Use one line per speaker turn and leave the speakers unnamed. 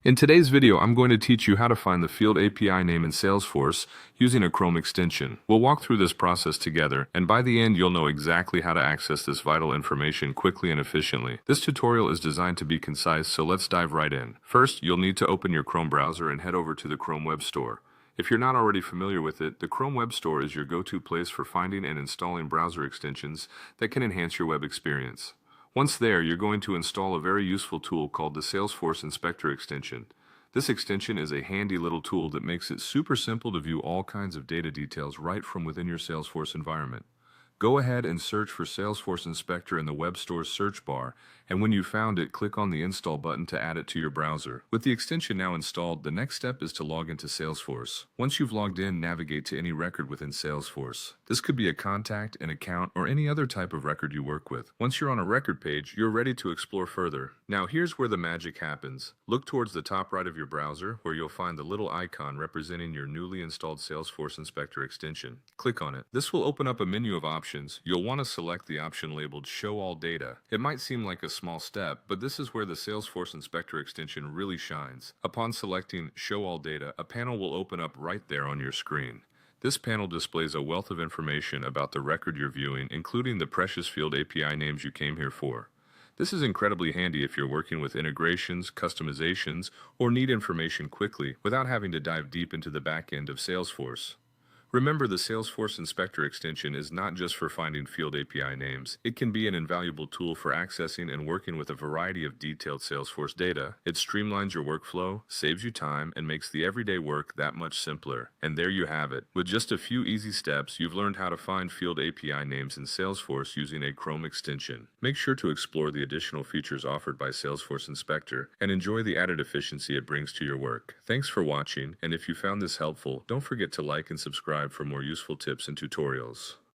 In today's video, I'm going to teach you how to find the field API name in Salesforce using a Chrome extension. We'll walk through this process together, and by the end, you'll know exactly how to access this vital information quickly and efficiently. This tutorial is designed to be concise, so let's dive right in. First, you'll need to open your Chrome browser and head over to the Chrome Web Store. If you're not already familiar with it, the Chrome Web Store is your go-to place for finding and installing browser extensions that can enhance your web experience. Once there, you're going to install a very useful tool called the Salesforce Inspector extension. This extension is a handy little tool that makes it super simple to view all kinds of data details right from within your Salesforce environment. Go ahead and search for Salesforce Inspector in the web store's search bar, and when you've found it, click on the Install button to add it to your browser. With the extension now installed, the next step is to log into Salesforce. Once you've logged in, navigate to any record within Salesforce. This could be a contact, an account, or any other type of record you work with. Once you're on a record page, you're ready to explore further. Now here's where the magic happens. Look towards the top right of your browser, where you'll find the little icon representing your newly installed Salesforce Inspector extension. Click on it. This will open up a menu of options. You'll want to select the option labeled Show All Data. It might seem like a small step, but this is where the Salesforce Inspector extension really shines. Upon selecting Show All Data, a panel will open up right there on your screen. This panel displays a wealth of information about the record you're viewing, including the precious field API names you came here for. This is incredibly handy if you're working with integrations, customizations, or need information quickly without having to dive deep into the back end of Salesforce. Remember, the Salesforce Inspector extension is not just for finding field API names. It can be an invaluable tool for accessing and working with a variety of detailed Salesforce data. It streamlines your workflow, saves you time, and makes the everyday work that much simpler. And there you have it. With just a few easy steps, you've learned how to find field API names in Salesforce using a Chrome extension. Make sure to explore the additional features offered by Salesforce Inspector and enjoy the added efficiency it brings to your work. Thanks for watching, and if you found this helpful, don't forget to like and subscribe for more useful tips and tutorials.